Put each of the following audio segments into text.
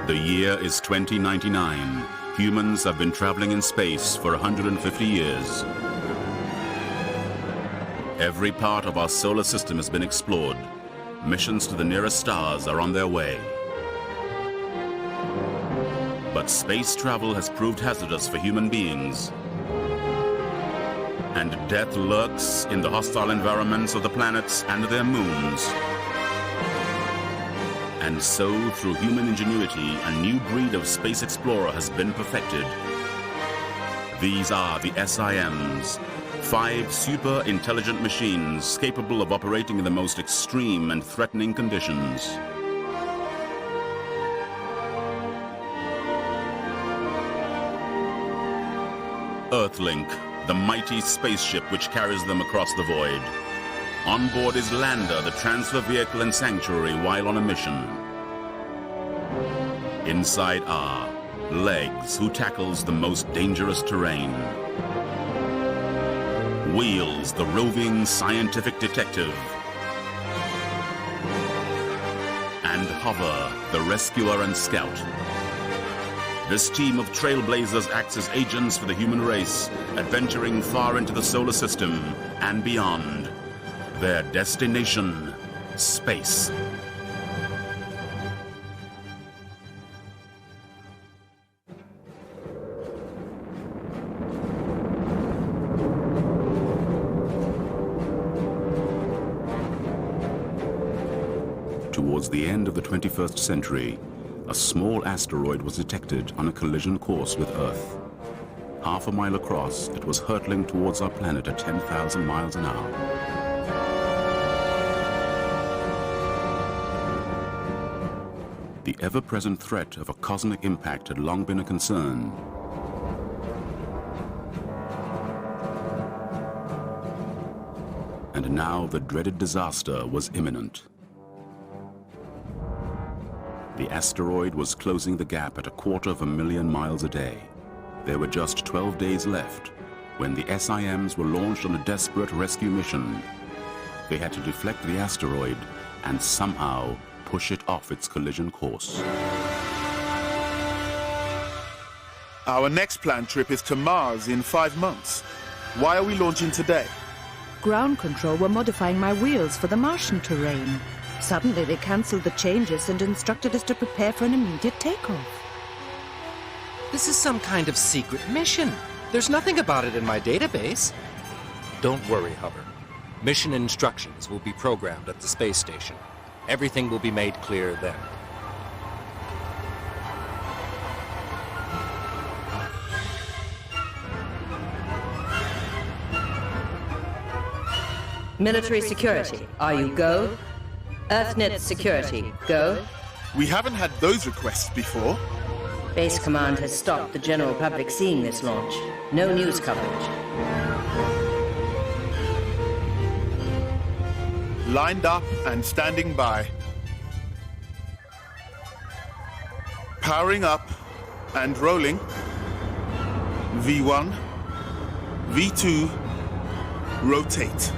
The year is 2099. Humans have been traveling in space for 150 years. Every part of our solar system has been explored. Missions to the nearest stars are on their way. But space travel has proved hazardous for human beings. And death lurks in the hostile environments of the planets and their moons. And so, through human ingenuity, a new breed of space explorer has been perfected. These are the SIMs, 5 super intelligent machines capable of operating in the most extreme and threatening conditions. Earthlink, the mighty spaceship which carries them across the void. On board is Lander, the transfer vehicle and sanctuary while on a mission. Inside are Legs, who tackles the most dangerous terrain. Wheels, the roving scientific detective. And Hover, the rescuer and scout. This team of trailblazers acts as agents for the human race, adventuring far into the solar system and beyond. Their destination, space. Towards the end of the 21st century, a small asteroid was detected on a collision course with Earth. Half a mile across, it was hurtling towards our planet at 10,000 miles an hour. The ever-present threat of a cosmic impact had long been a concern. And now the dreaded disaster was imminent. The asteroid was closing the gap at 250,000 miles a day. There were just 12 days left when the SIMs were launched on a desperate rescue mission. They had to deflect the asteroid and somehow push it off its collision course. Our next planned trip is to Mars in 5 months. Why are we launching today? Ground control were modifying my wheels for the Martian terrain. Suddenly they cancelled the changes and instructed us to prepare for an immediate takeoff. This is some kind of secret mission. There's nothing about it in my database. Don't worry, Hover. Mission instructions will be programmed at the space station. Everything will be made clear then. Military security, are you go? Earthnet security, go? We haven't had those requests before. Base Command has stopped the general public seeing this launch. No news coverage. Lined up and standing by. Powering up and rolling. V1, V2, rotate.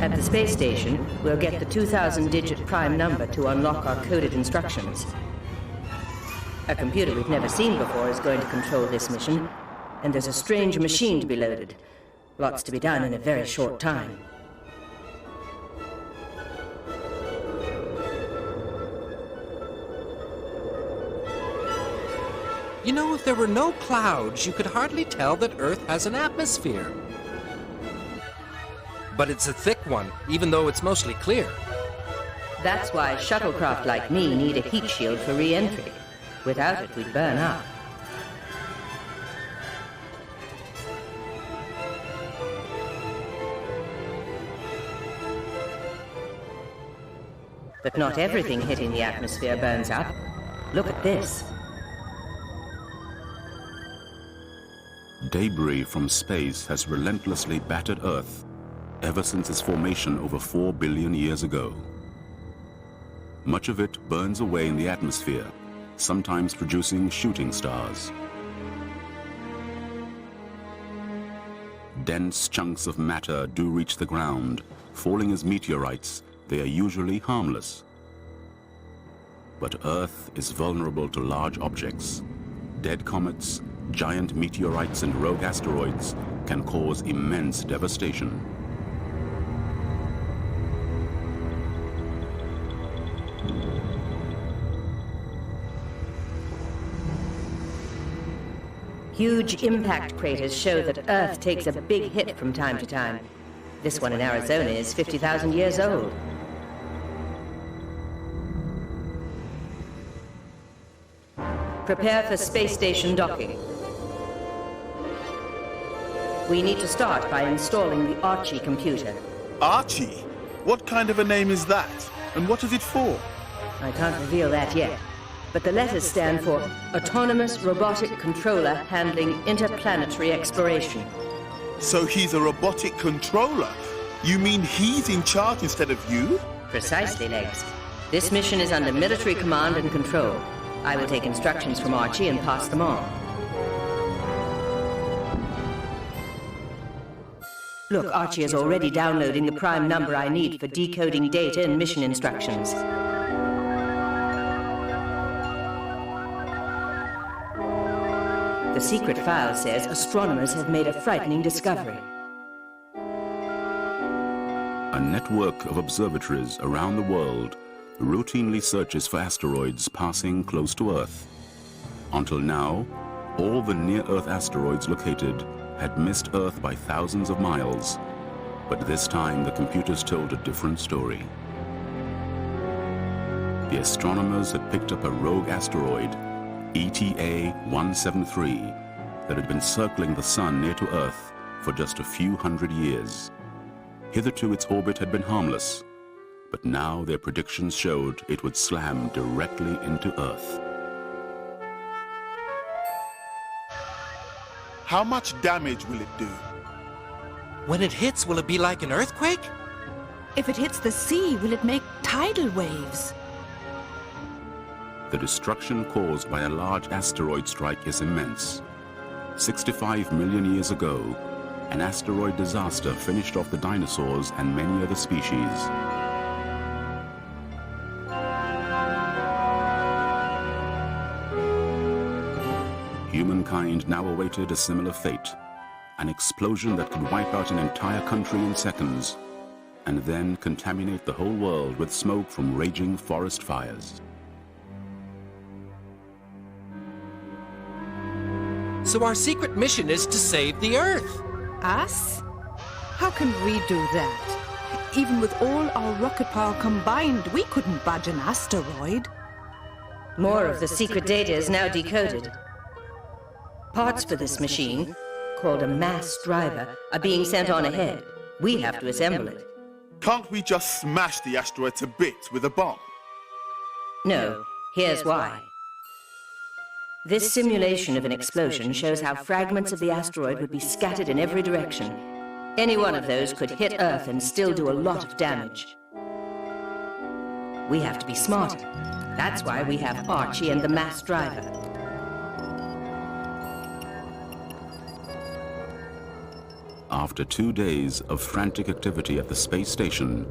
At the space station, we'll get the 2,000-digit prime number to unlock our coded instructions. A computer we've never seen before is going to control this mission, and there's a strange machine to be loaded. Lots to be done in a very short time. You know, if there were no clouds, you could hardly tell that Earth has an atmosphere. But it's a thick one, even though it's mostly clear. That's why shuttlecraft like me need a heat shield for re-entry. Without it, we'd burn up. But not everything hitting the atmosphere burns up. Look at this. Debris from space has relentlessly battered Earth ever since its formation over 4 billion years ago. Much of it burns away in the atmosphere, sometimes producing shooting stars. Dense chunks of matter do reach the ground. Falling as meteorites, they are usually harmless. But Earth is vulnerable to large objects. Dead comets, giant meteorites, and rogue asteroids can cause immense devastation. Huge impact craters show that Earth takes a big hit from time to time. This one in Arizona is 50,000 years old. Prepare for space station docking. We need to start by installing the Archie computer. Archie? What kind of a name is that? And what is it for? I can't reveal that yet, but the letters stand for Autonomous Robotic Controller Handling Interplanetary Exploration. So he's a robotic controller? You mean he's in charge instead of you? Precisely, Legs. This mission is under military command and control. I will take instructions from Archie and pass them on. Look, Archie is already downloading the prime number I need for decoding data and mission instructions. The secret file says astronomers have made a frightening discovery. A network of observatories around the world routinely searches for asteroids passing close to Earth. Until now, all the near-Earth asteroids located had missed Earth by thousands of miles. But this time, the computers told a different story. The astronomers had picked up a rogue asteroid, ETA 173, that had been circling the Sun near to Earth for just a few hundred years. Hitherto, its orbit had been harmless, but now their predictions showed it would slam directly into Earth. How much damage will it do? When it hits, will it be like an earthquake? If it hits the sea, will it make tidal waves? The destruction caused by a large asteroid strike is immense. 65 million years ago, an asteroid disaster finished off the dinosaurs and many other species. Humankind now awaited a similar fate, an explosion that could wipe out an entire country in seconds, and then contaminate the whole world with smoke from raging forest fires. So our secret mission is to save the Earth. Us? How can we do that? Even with all our rocket power combined, we couldn't budge an asteroid. More of the secret data is now decoded. Parts for this machine, called a mass driver, are being sent on ahead. We have to assemble it. Can't we just smash the asteroid to bits with a bomb? No, here's why. This simulation of an explosion shows how fragments of the asteroid would be scattered in every direction. Any one of those could hit Earth and still do a lot of damage. We have to be smarter. That's why we have Archie and the mass driver. After 2 days of frantic activity at the space station,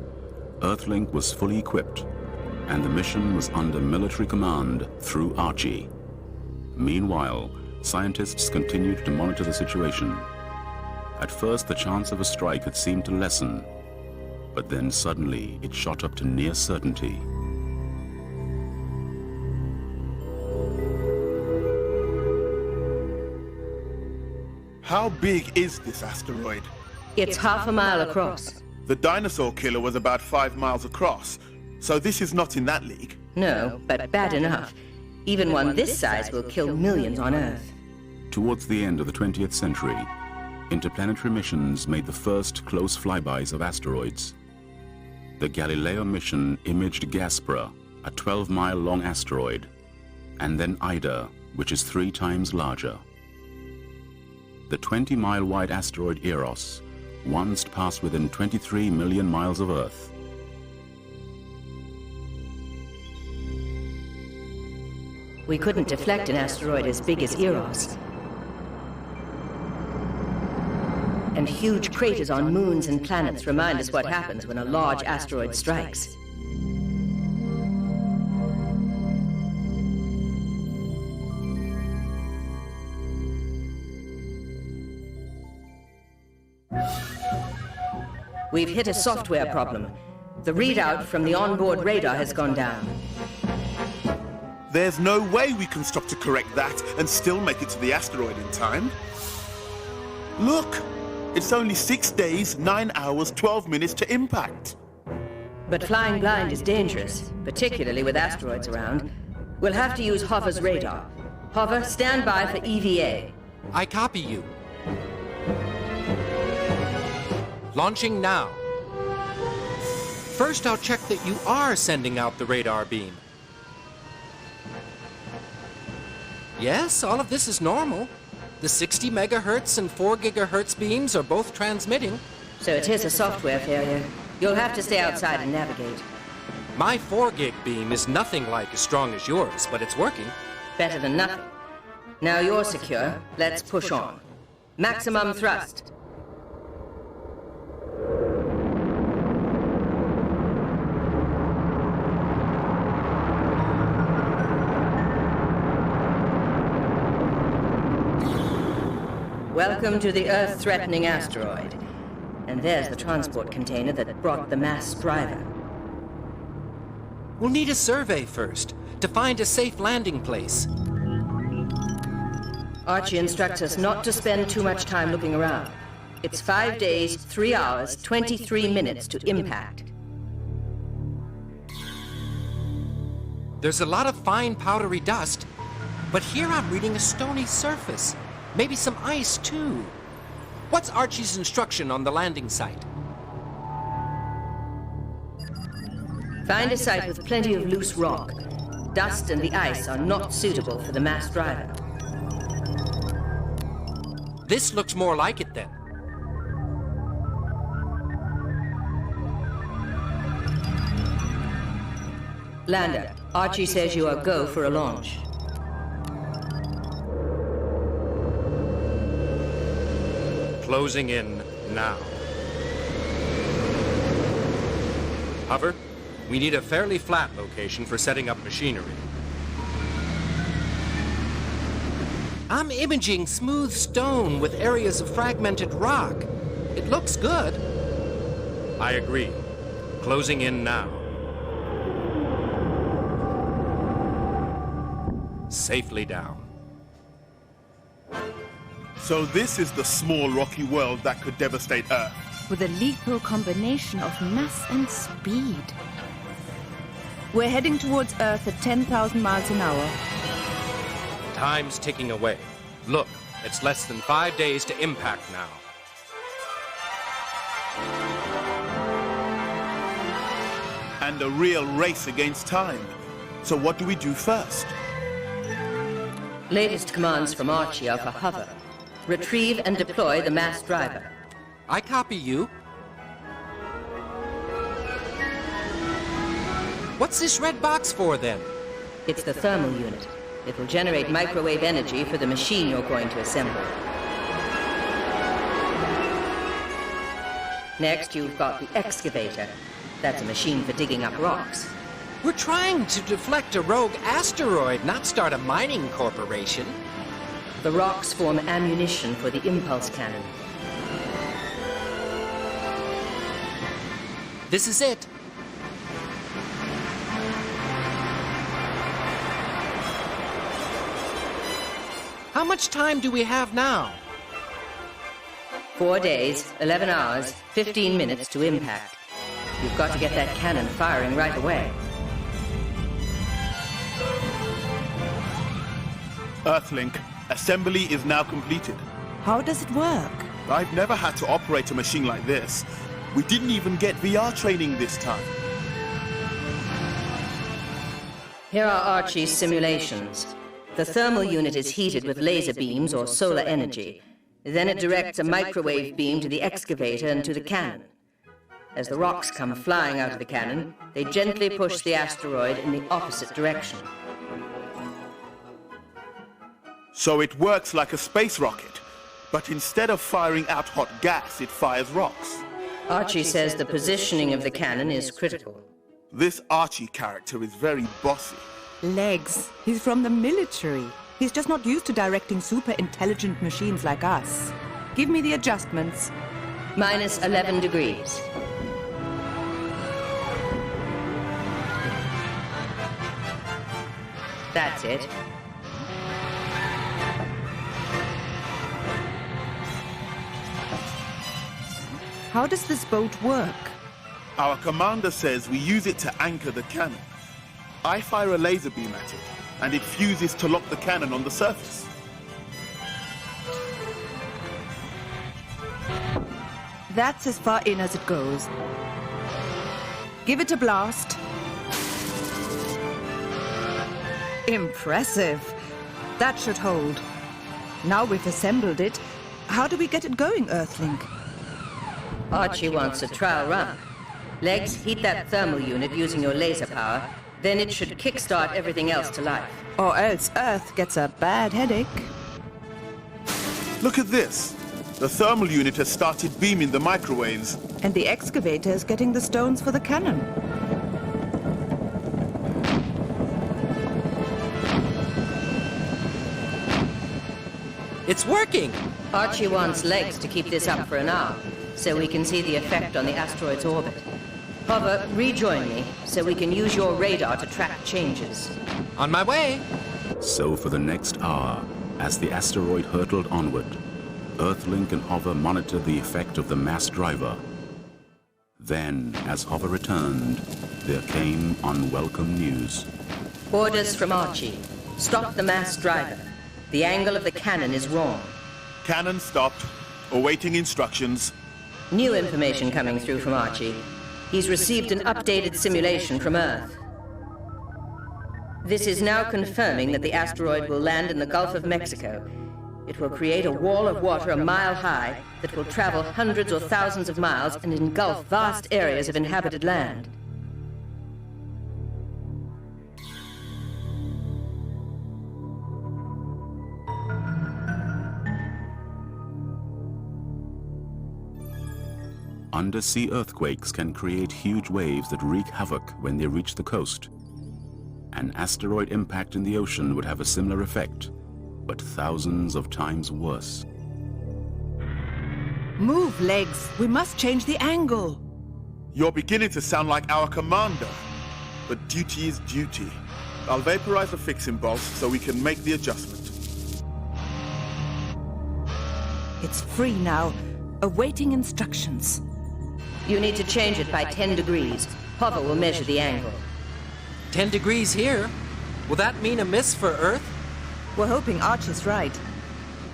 Earthlink was fully equipped, and the mission was under military command through Archie. Meanwhile, scientists continued to monitor the situation. At first, the chance of a strike had seemed to lessen, but then suddenly it shot up to near certainty. How big is this asteroid? It's half a mile across. The dinosaur killer was about 5 miles across, so this is not in that league. No, but bad enough. Even one this size will kill millions on Earth. Towards the end of the 20th century, interplanetary missions made the first close flybys of asteroids. The Galileo mission imaged Gaspra, a 12-mile-long asteroid, and then Ida, which is 3 times larger. The 20-mile-wide asteroid Eros once passed within 23 million miles of Earth. We couldn't deflect an asteroid as big as Eros. And huge craters on moons and planets remind us what happens when a large asteroid strikes. We've hit a software problem. The readout from the onboard radar has gone down. There's no way we can stop to correct that and still make it to the asteroid in time. Look, it's only 6 days, 9 hours, 12 minutes to impact. But flying blind is dangerous, particularly with asteroids around. We'll have to use Hover's radar. Hover, stand by for EVA. I copy you. Launching now. First, I'll check that you are sending out the radar beam. Yes, all of this is normal. The 60 megahertz and 4 gigahertz beams are both transmitting. So it is a software failure. You'll have to stay outside and navigate. My 4 gig beam is nothing like as strong as yours, but it's working. Better than nothing. Now you're secure. Let's push on. Maximum thrust. Welcome to the Earth-threatening asteroid. And there's the transport container that brought the mass driver. We'll need a survey first, to find a safe landing place. Archie instructs us not to spend too much time looking around. It's 5 days, 3 hours, 23 minutes to impact. There's a lot of fine powdery dust, but here I'm reading a stony surface. Maybe some ice, too. What's Archie's instruction on the landing site? Find a site with plenty of loose rock. Dust and the ice are not suitable for the mass driver. This looks more like it, then. Lander, Archie says you are go for a launch. Closing in now. Hover, we need a fairly flat location for setting up machinery. I'm imaging smooth stone with areas of fragmented rock. It looks good. I agree. Closing in now. Safely down. So this is the small rocky world that could devastate Earth. With a lethal combination of mass and speed. We're heading towards Earth at 10,000 miles an hour. Time's ticking away. Look, it's less than 5 days to impact now. And a real race against time. So what do we do first? Latest commands from Archie are for Hover. Retrieve and deploy the mass driver. I copy you. What's this red box for, then? It's the thermal unit. It will generate microwave energy for the machine you're going to assemble. Next, you've got the excavator. That's a machine for digging up rocks. We're trying to deflect a rogue asteroid, not start a mining corporation. The rocks form ammunition for the impulse cannon. This is it. How much time do we have now? 4 days, 11 hours, 15 minutes to impact. You've got to get that cannon firing right away. Earthlink, assembly is now completed. How does it work? I've never had to operate a machine like this. We didn't even get VR training this time. Here are Archie's simulations. The thermal unit is heated with laser beams or solar energy. Then it directs a microwave beam to the excavator and to the cannon. As the rocks come flying out of the cannon, they gently push the asteroid in the opposite direction. So it works like a space rocket, but instead of firing out hot gas, it fires rocks. Archie says the positioning of the cannon is critical. This Archie character is very bossy. Legs. He's from the military. He's just not used to directing super intelligent machines like us. Give me the adjustments. Minus 11 degrees. That's it. How does this boat work? Our commander says we use it to anchor the cannon. I fire a laser beam at it, and it fuses to lock the cannon on the surface. That's as far in as it goes. Give it a blast. Impressive. That should hold. Now we've assembled it, how do we get it going, Earthling? Archie wants a trial run. Legs, heat that thermal unit using your laser power. Then it should kickstart everything else to life. Or else Earth gets a bad headache. Look at this. The thermal unit has started beaming the microwaves. And the excavator is getting the stones for the cannon. It's working! Archie wants Legs to keep this up for an hour, so we can see the effect on the asteroid's orbit. Hover, rejoin me, so we can use your radar to track changes. On my way! So for the next hour, as the asteroid hurtled onward, Earthlink and Hover monitored the effect of the mass driver. Then, as Hover returned, there came unwelcome news. Orders from Archie. Stop the mass driver. The angle of the cannon is wrong. Cannon stopped, awaiting instructions. New information coming through from Archie. He's received an updated simulation from Earth. This is now confirming that the asteroid will land in the Gulf of Mexico. It will create a wall of water a mile high that will travel hundreds or thousands of miles and engulf vast areas of inhabited land. Undersea earthquakes can create huge waves that wreak havoc when they reach the coast. An asteroid impact in the ocean would have a similar effect, but thousands of times worse. Move, Legs. We must change the angle. You're beginning to sound like our commander. But duty is duty. I'll vaporize the fixing bolts so we can make the adjustment. It's free now, awaiting instructions. You need to change it by 10 degrees. Hover will measure the angle. 10 degrees here? Will that mean a miss for Earth? We're hoping Archie's right.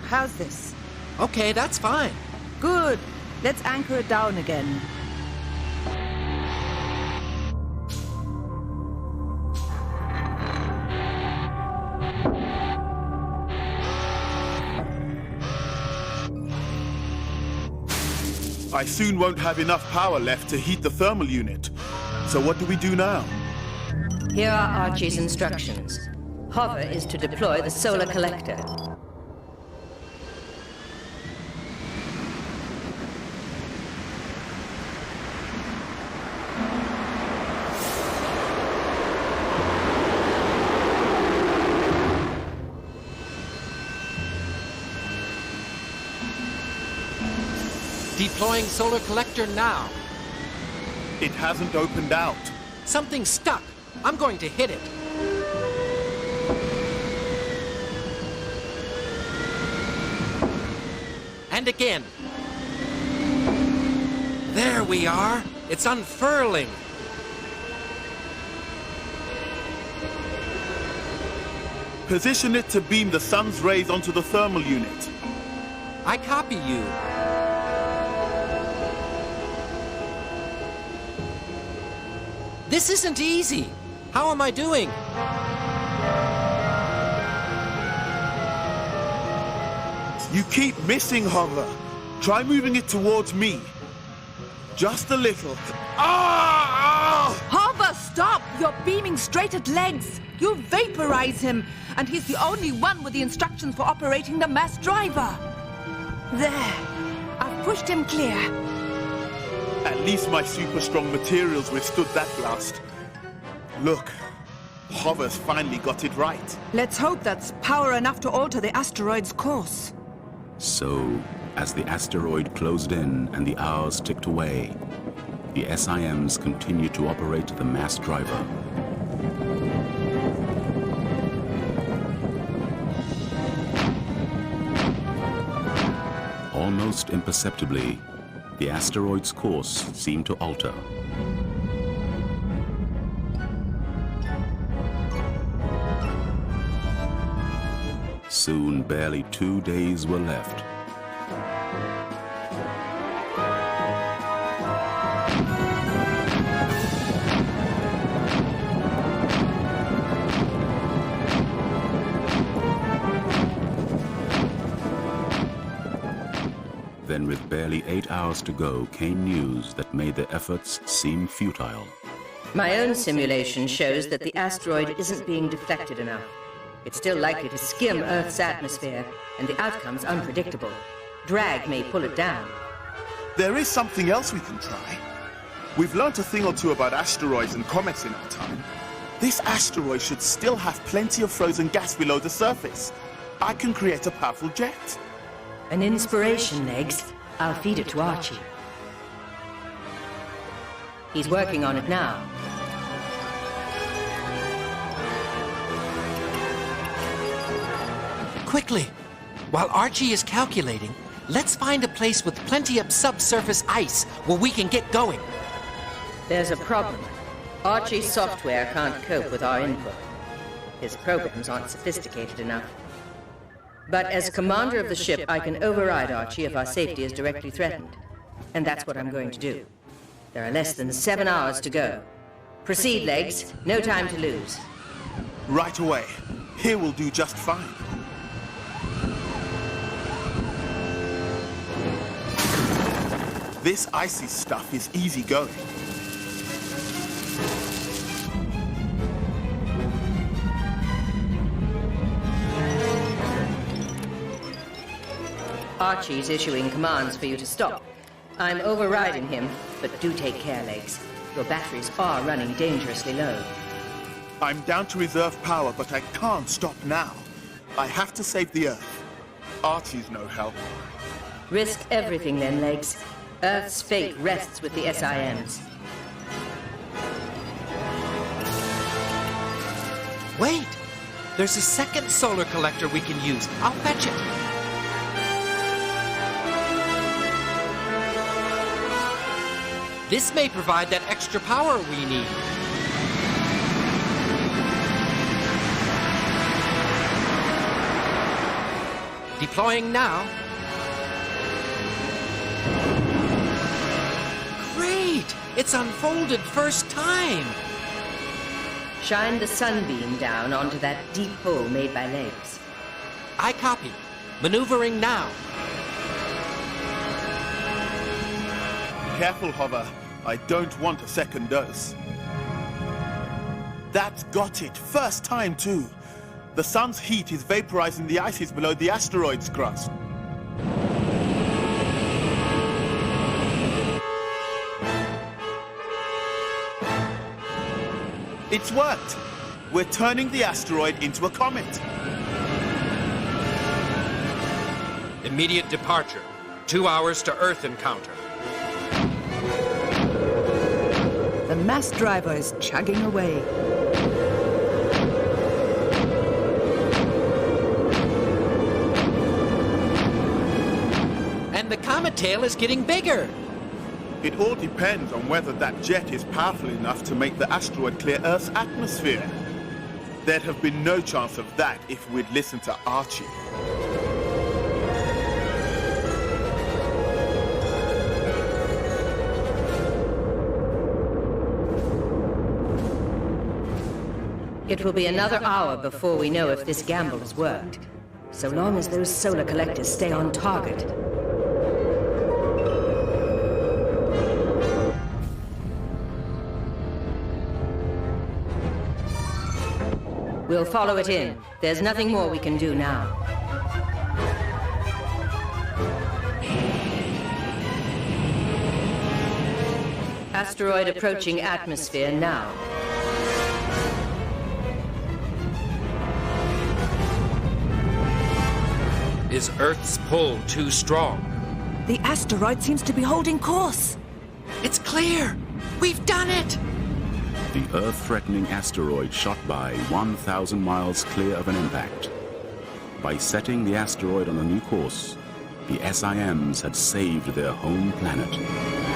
How's this? Okay, that's fine. Good. Let's anchor it down again. I soon won't have enough power left to heat the thermal unit. So what do we do now? Here are Archie's instructions. Hover is to deploy the solar collector. Deploying solar collector now. It hasn't opened out. Something's stuck. I'm going to hit it. And again. There we are. It's unfurling. Position it to beam the sun's rays onto the thermal unit. I copy you. This isn't easy. How am I doing? You keep missing, Hover. Try moving it towards me. Just a little. Ah! Hover, stop! You're beaming straight at Legs. You'll vaporize him, and he's the only one with the instructions for operating the mass driver. There. I've pushed him clear. At least my super strong materials withstood that blast. Look, Hover's finally got it right. Let's hope that's power enough to alter the asteroid's course. So, as the asteroid closed in and the hours ticked away, the SIMs continued to operate the mass driver. almost imperceptibly, the asteroid's course seemed to alter. Soon, barely 2 days were left. Then, with barely 8 hours to go, came news that made their efforts seem futile. My own simulation shows that the asteroid isn't being deflected enough. It's still likely to skim Earth's atmosphere, and the outcome's unpredictable. Drag may pull it down. There is something else we can try. We've learnt a thing or two about asteroids and comets in our time. This asteroid should still have plenty of frozen gas below the surface. I can create a powerful jet. An inspiration, Legs. I'll feed it to Archie. He's working on it now. Quickly! While Archie is calculating, let's find a place with plenty of subsurface ice where we can get going. There's a problem. Archie's software can't cope with our input. His programs aren't sophisticated enough. But as commander of the ship, I can override Archie if our safety is directly threatened. And that's what I'm going to do. There are less than 7 hours to go. Proceed, Legs. No time to lose. Right away. Here will do just fine. This icy stuff is easy going. Archie's issuing commands for you to stop. I'm overriding him, but do take care, Legs. Your batteries are running dangerously low. I'm down to reserve power, but I can't stop now. I have to save the Earth. Archie's no help. Risk everything then, Legs. Earth's fate rests with the SIMs. Wait! There's a second solar collector we can use. I'll fetch it. This may provide that extra power we need. Deploying now. Great! It's unfolded first time! Shine the sunbeam down onto that deep hole made by Legs. I copy. Maneuvering now. Careful, Hover. I don't want a second dose. That's got it. First time, too. The sun's heat is vaporizing the ices below the asteroid's crust. It's worked. We're turning the asteroid into a comet. Immediate departure. 2 hours to Earth encounter. The mass driver is chugging away. And the comet tail is getting bigger. It all depends on whether that jet is powerful enough to make the asteroid clear Earth's atmosphere. There'd have been no chance of that if we'd listened to Archie. It will be another hour before we know if this gamble has worked. So long as those solar collectors stay on target. We'll follow it in. There's nothing more we can do now. Asteroid approaching atmosphere now. Is Earth's pull too strong? The asteroid seems to be holding course. It's clear! We've done it! The Earth-threatening asteroid shot by 1,000 miles clear of an impact. By setting the asteroid on a new course, The SIMs had saved their home planet.